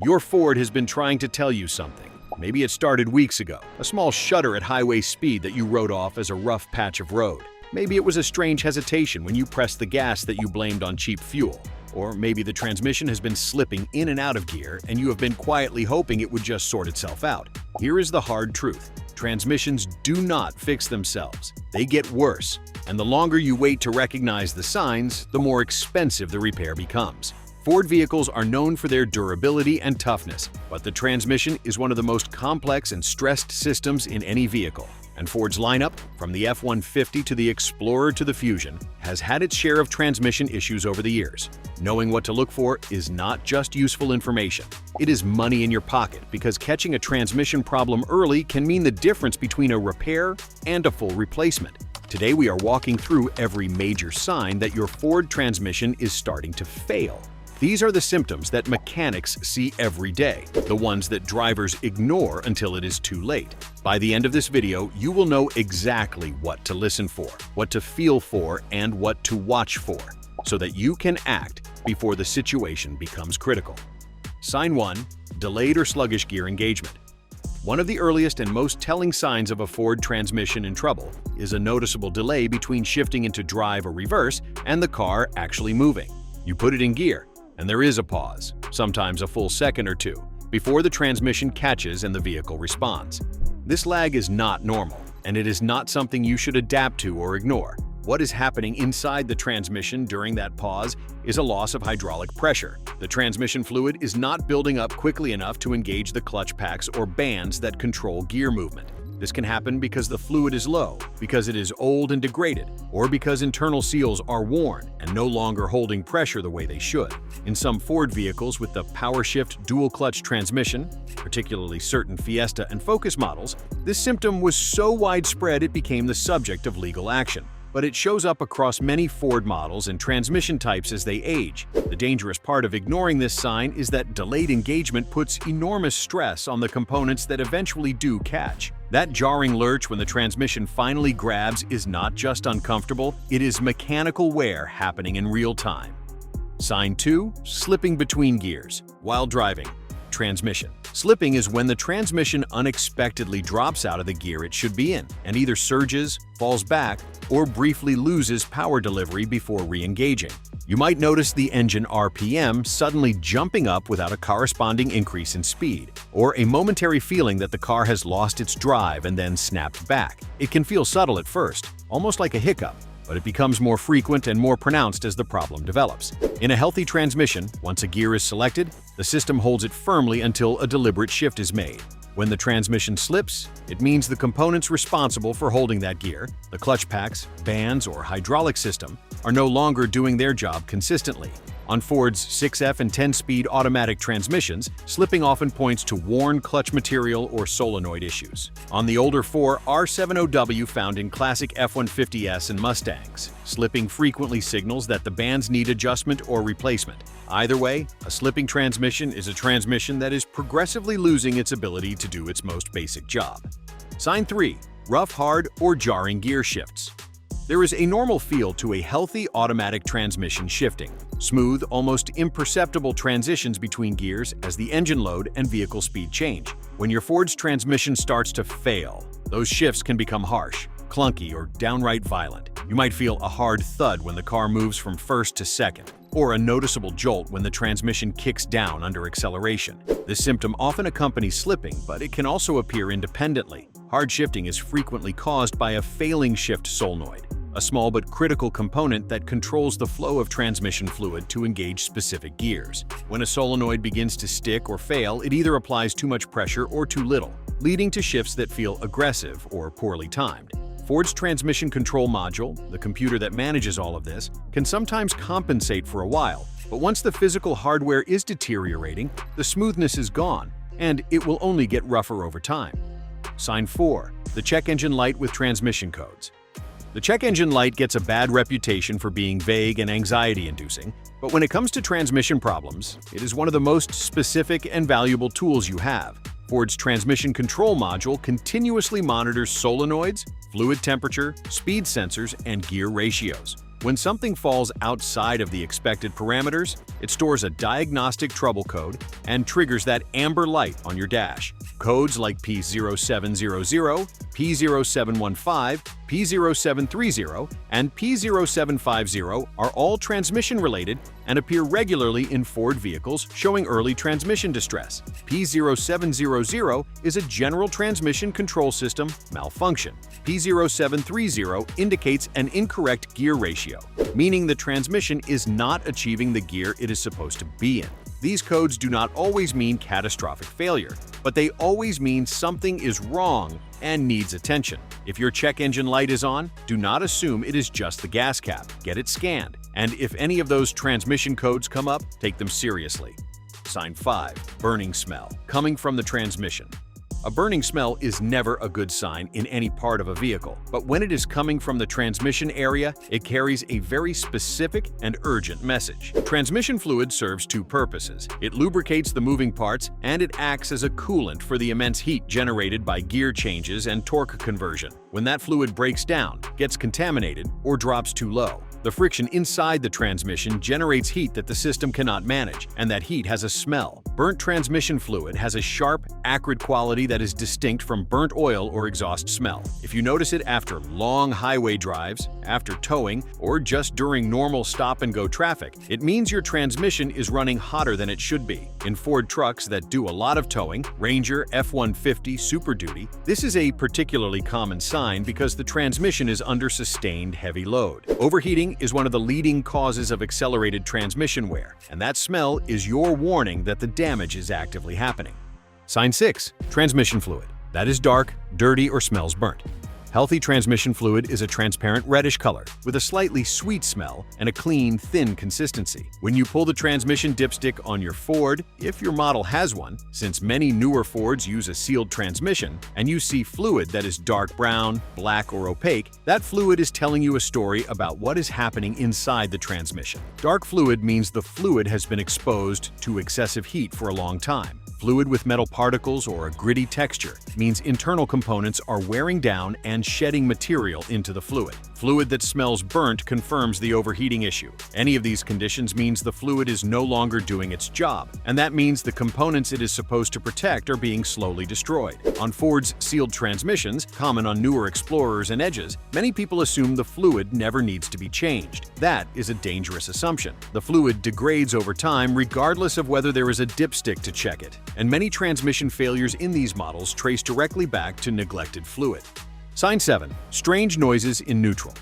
Your Ford has been trying to tell you something. Maybe it started weeks ago, a small shudder at highway speed that you wrote off as a rough patch of road. Maybe it was a strange hesitation when you pressed the gas that you blamed on cheap fuel. Or maybe the transmission has been slipping in and out of gear and you have been quietly hoping it would just sort itself out. Here is the hard truth. Transmissions do not fix themselves. They get worse, and the longer you wait to recognize the signs, the more expensive the repair becomes. Ford vehicles are known for their durability and toughness, but the transmission is one of the most complex and stressed systems in any vehicle. And Ford's lineup, from the F-150 to the Explorer to the Fusion, has had its share of transmission issues over the years. Knowing what to look for is not just useful information. It is money in your pocket because catching a transmission problem early can mean the difference between a repair and a full replacement. Today we are walking through every major sign that your Ford transmission is starting to fail. These are the symptoms that mechanics see every day, the ones that drivers ignore until it is too late. By the end of this video, you will know exactly what to listen for, what to feel for, and what to watch for, so that you can act before the situation becomes critical. Sign 1. Delayed or sluggish gear engagement. One of the earliest and most telling signs of a Ford transmission in trouble is a noticeable delay between shifting into drive or reverse and the car actually moving. You put it in gear, and there is a pause, sometimes a full second or two, before the transmission catches and the vehicle responds. This lag is not normal, and it is not something you should adapt to or ignore. What is happening inside the transmission during that pause is a loss of hydraulic pressure. The transmission fluid is not building up quickly enough to engage the clutch packs or bands that control gear movement. This can happen because the fluid is low, because it is old and degraded, or because internal seals are worn and no longer holding pressure the way they should. In some Ford vehicles with the PowerShift dual-clutch transmission, particularly certain Fiesta and Focus models, this symptom was so widespread it became the subject of legal action. But it shows up across many Ford models and transmission types as they age. The dangerous part of ignoring this sign is that delayed engagement puts enormous stress on the components that eventually do catch. That jarring lurch when the transmission finally grabs is not just uncomfortable, it is mechanical wear happening in real time. Sign 2. Slipping between gears while driving. Transmission. Slipping is when the transmission unexpectedly drops out of the gear it should be in and either surges, falls back, or briefly loses power delivery before re-engaging. You might notice the engine RPM suddenly jumping up without a corresponding increase in speed, or a momentary feeling that the car has lost its drive and then snapped back. It can feel subtle at first, almost like a hiccup, but it becomes more frequent and more pronounced as the problem develops. In a healthy transmission, once a gear is selected, the system holds it firmly until a deliberate shift is made. When the transmission slips, it means the components responsible for holding that gear, the clutch packs, bands, or hydraulic system, are no longer doing their job consistently. On Ford's 6F and 10-speed automatic transmissions, slipping often points to worn clutch material or solenoid issues. On the older 4R70W found in classic F-150S and Mustangs, slipping frequently signals that the bands need adjustment or replacement. Either way, a slipping transmission is a transmission that is progressively losing its ability to do its most basic job. Sign 3. Rough, hard, or jarring gear shifts. There is a normal feel to a healthy automatic transmission shifting. Smooth, almost imperceptible transitions between gears as the engine load and vehicle speed change. When your Ford's transmission starts to fail, those shifts can become harsh, clunky, or downright violent. You might feel a hard thud when the car moves from first to second, or a noticeable jolt when the transmission kicks down under acceleration. This symptom often accompanies slipping, but it can also appear independently. Hard shifting is frequently caused by a failing shift solenoid, a small but critical component that controls the flow of transmission fluid to engage specific gears. When a solenoid begins to stick or fail, it either applies too much pressure or too little, leading to shifts that feel aggressive or poorly timed. Ford's transmission control module, the computer that manages all of this, can sometimes compensate for a while, but once the physical hardware is deteriorating, the smoothness is gone, and it will only get rougher over time. Sign 4. The check engine light with transmission codes. The check engine light gets a bad reputation for being vague and anxiety-inducing, but when it comes to transmission problems, it is one of the most specific and valuable tools you have. Ford's transmission control module continuously monitors solenoids, fluid temperature, speed sensors, and gear ratios. When something falls outside of the expected parameters, it stores a diagnostic trouble code and triggers that amber light on your dash. Codes like P0700, P0715, P0730, and P0750 are all transmission-related and appear regularly in Ford vehicles showing early transmission distress. P0700 is a general transmission control system malfunction. P0730 indicates an incorrect gear ratio, meaning the transmission is not achieving the gear it is supposed to be in. These codes do not always mean catastrophic failure, but they always mean something is wrong and needs attention. If your check engine light is on, do not assume it is just the gas cap. Get it scanned. And if any of those transmission codes come up, take them seriously. Sign 5. Burning smell. Coming from the transmission. A burning smell is never a good sign in any part of a vehicle, but when it is coming from the transmission area, it carries a very specific and urgent message. Transmission fluid serves two purposes. It lubricates the moving parts, and it acts as a coolant for the immense heat generated by gear changes and torque conversion. When that fluid breaks down, gets contaminated, or drops too low, the friction inside the transmission generates heat that the system cannot manage, and that heat has a smell. Burnt transmission fluid has a sharp, acrid quality that is distinct from burnt oil or exhaust smell. If you notice it after long highway drives, after towing, or just during normal stop-and-go traffic, it means your transmission is running hotter than it should be. In Ford trucks that do a lot of towing, Ranger, F-150, Super Duty, this is a particularly common sign because the transmission is under sustained heavy load. Overheating is one of the leading causes of accelerated transmission wear, and that smell is your warning that the damage is actively happening. Sign 6. Transmission fluid. That is dark, dirty, or smells burnt. Healthy transmission fluid is a transparent reddish color with a slightly sweet smell and a clean, thin consistency. When you pull the transmission dipstick on your Ford, if your model has one, since many newer Fords use a sealed transmission, and you see fluid that is dark brown, black, or opaque, that fluid is telling you a story about what is happening inside the transmission. Dark fluid means the fluid has been exposed to excessive heat for a long time. Fluid with metal particles or a gritty texture means internal components are wearing down and shedding material into the fluid. Fluid that smells burnt confirms the overheating issue. Any of these conditions means the fluid is no longer doing its job, and that means the components it is supposed to protect are being slowly destroyed. On Ford's sealed transmissions, common on newer Explorers and Edges, many people assume the fluid never needs to be changed. That is a dangerous assumption. The fluid degrades over time regardless of whether there is a dipstick to check it, and many transmission failures in these models trace directly back to neglected fluid. Sign 7. Strange noises in neutral.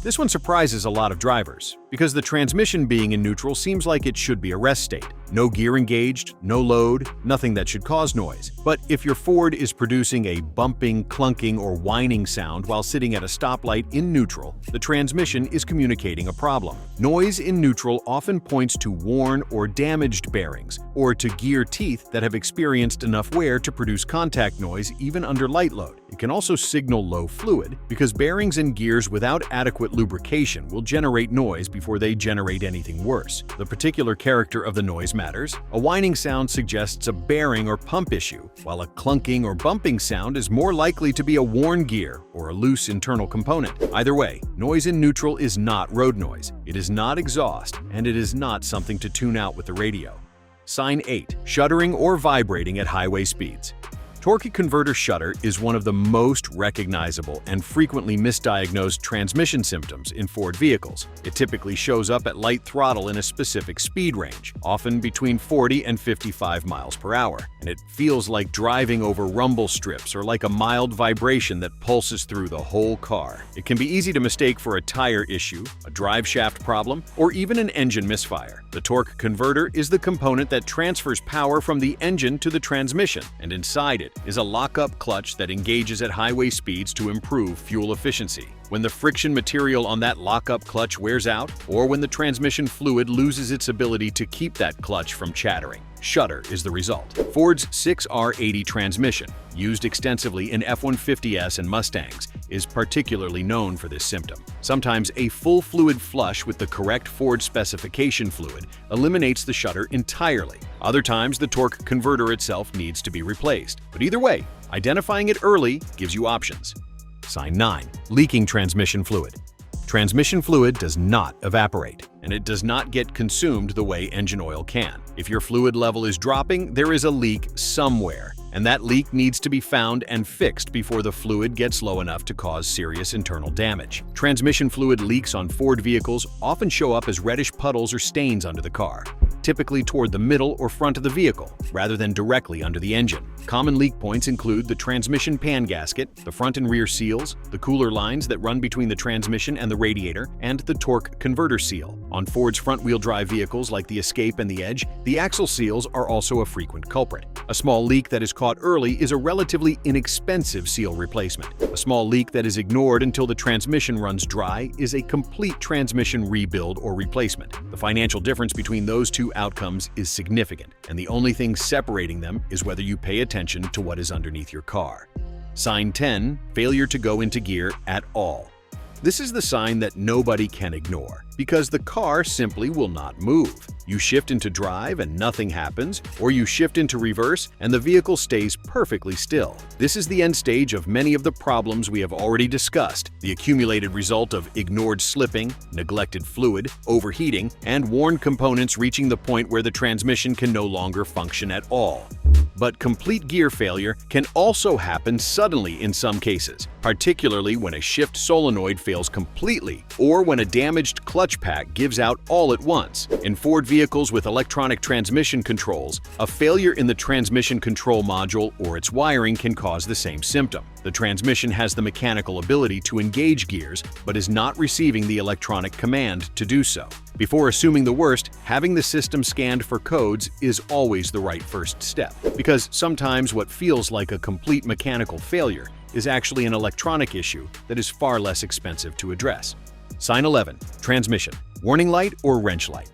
This one surprises a lot of drivers, because the transmission being in neutral seems like it should be a rest state. No gear engaged, no load, nothing that should cause noise. But if your Ford is producing a bumping, clunking, or whining sound while sitting at a stoplight in neutral, the transmission is communicating a problem. Noise in neutral often points to worn or damaged bearings, or to gear teeth that have experienced enough wear to produce contact noise even under light load. It can also signal low fluid, because bearings and gears without adequate lubrication will generate noise before they generate anything worse. The particular character of the noise matters. A whining sound suggests a bearing or pump issue, while a clunking or bumping sound is more likely to be a worn gear or a loose internal component. Either way, noise in neutral is not road noise. It is not exhaust, and it is not something to tune out with the radio. Sign 8. Shuddering or vibrating at highway speeds. Torque converter shudder is one of the most recognizable and frequently misdiagnosed transmission symptoms in Ford vehicles. It typically shows up at light throttle in a specific speed range, often between 40 and 55 miles per hour, and it feels like driving over rumble strips or like a mild vibration that pulses through the whole car. It can be easy to mistake for a tire issue, a drive shaft problem, or even an engine misfire. The torque converter is the component that transfers power from the engine to the transmission, and inside it is a lock-up clutch that engages at highway speeds to improve fuel efficiency. When the friction material on that lock-up clutch wears out, or when the transmission fluid loses its ability to keep that clutch from chattering, shudder is the result. Ford's 6R80 transmission, used extensively in F-150s and Mustangs, is particularly known for this symptom. Sometimes a full fluid flush with the correct Ford specification fluid eliminates the shudder entirely. Other times, the torque converter itself needs to be replaced. But either way, identifying it early gives you options. Sign 9. Leaking transmission fluid. Transmission fluid does not evaporate, and it does not get consumed the way engine oil can. If your fluid level is dropping, there is a leak somewhere, and that leak needs to be found and fixed before the fluid gets low enough to cause serious internal damage. Transmission fluid leaks on Ford vehicles often show up as reddish puddles or stains under the car, typically toward the middle or front of the vehicle, rather than directly under the engine. Common leak points include the transmission pan gasket, the front and rear seals, the cooler lines that run between the transmission and the radiator, and the torque converter seal. On Ford's front-wheel drive vehicles like the Escape and the Edge, the axle seals are also a frequent culprit. A small leak that is caught early is a relatively inexpensive seal replacement. A small leak that is ignored until the transmission runs dry is a complete transmission rebuild or replacement. The financial difference between those two outcomes is significant, and the only thing separating them is whether you pay attention to what is underneath your car. Sign 10, failure to go into gear at all. This is the sign that nobody can ignore, because the car simply will not move. You shift into drive and nothing happens, or you shift into reverse and the vehicle stays perfectly still. This is the end stage of many of the problems we have already discussed, the accumulated result of ignored slipping, neglected fluid, overheating, and worn components reaching the point where the transmission can no longer function at all. But complete gear failure can also happen suddenly in some cases, particularly when a shift solenoid fails completely or when a damaged clutch pack gives out all at once. In Ford vehicles with electronic transmission controls, a failure in the transmission control module or its wiring can cause the same symptom. The transmission has the mechanical ability to engage gears, but is not receiving the electronic command to do so. Before assuming the worst, having the system scanned for codes is always the right first step, because sometimes what feels like a complete mechanical failure is actually an electronic issue that is far less expensive to address. Sign 11, transmission, warning light or wrench light.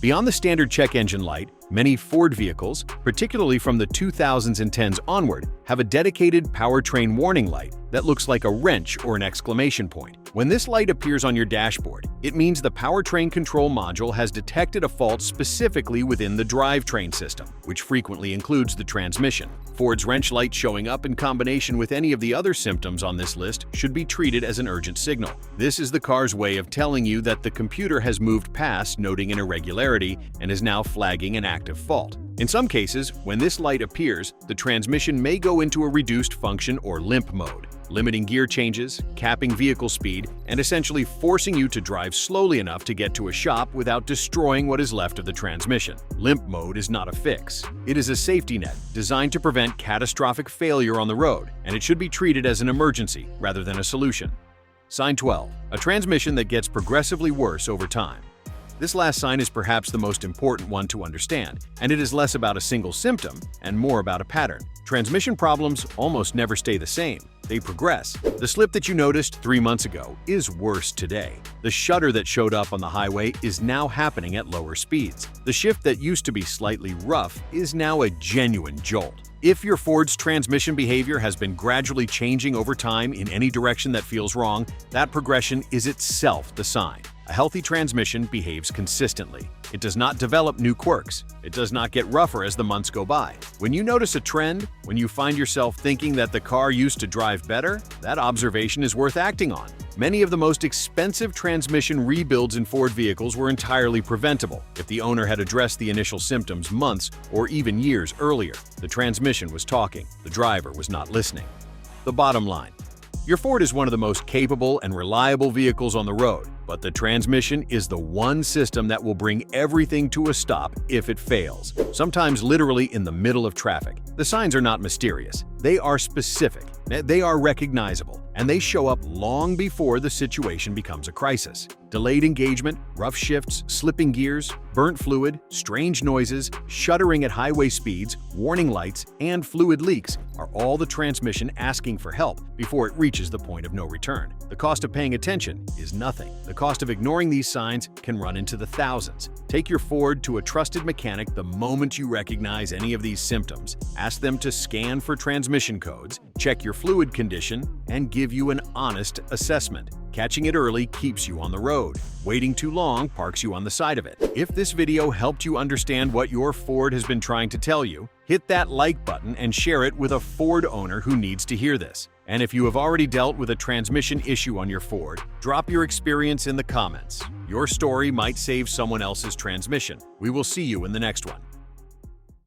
Beyond the standard check engine light, many Ford vehicles, particularly from the 2000s and 10s onward, have a dedicated powertrain warning light that looks like a wrench or an exclamation point. When this light appears on your dashboard, it means the powertrain control module has detected a fault specifically within the drivetrain system, which frequently includes the transmission. Ford's wrench light showing up in combination with any of the other symptoms on this list should be treated as an urgent signal. This is the car's way of telling you that the computer has moved past noting an irregularity and is now flagging an active fault. In some cases, when this light appears, the transmission may go into a reduced function or limp mode, limiting gear changes, capping vehicle speed, and essentially forcing you to drive slowly enough to get to a shop without destroying what is left of the transmission. Limp mode is not a fix. It is a safety net designed to prevent catastrophic failure on the road, and it should be treated as an emergency rather than a solution. Sign 12, a transmission that gets progressively worse over time. This last sign is perhaps the most important one to understand, and it is less about a single symptom and more about a pattern. Transmission problems almost never stay the same. They progress. The slip that you noticed 3 months ago is worse today. The shudder that showed up on the highway is now happening at lower speeds. The shift that used to be slightly rough is now a genuine jolt. If your Ford's transmission behavior has been gradually changing over time in any direction that feels wrong, that progression is itself the sign. A healthy transmission behaves consistently. It does not develop new quirks. It does not get rougher as the months go by. When you notice a trend, when you find yourself thinking that the car used to drive better, that observation is worth acting on. Many of the most expensive transmission rebuilds in Ford vehicles were entirely preventable if the owner had addressed the initial symptoms months or even years earlier. The transmission was talking, the driver was not listening. The bottom line: your Ford is one of the most capable and reliable vehicles on the road, but the transmission is the one system that will bring everything to a stop if it fails, sometimes literally in the middle of traffic. The signs are not mysterious. They are specific, they are recognizable, and they show up long before the situation becomes a crisis. Delayed engagement, rough shifts, slipping gears, burnt fluid, strange noises, shuddering at highway speeds, warning lights, and fluid leaks are all the transmission asking for help before it reaches the point of no return. The cost of paying attention is nothing. The cost of ignoring these signs can run into the thousands. Take your Ford to a trusted mechanic the moment you recognize any of these symptoms. Ask them to scan for transmission codes, check your fluid condition, and give you an honest assessment. Catching it early keeps you on the road. Waiting too long parks you on the side of it. If this video helped you understand what your Ford has been trying to tell you, hit that like button and share it with a Ford owner who needs to hear this. And if you have already dealt with a transmission issue on your Ford, drop your experience in the comments. Your story might save someone else's transmission. We will see you in the next one.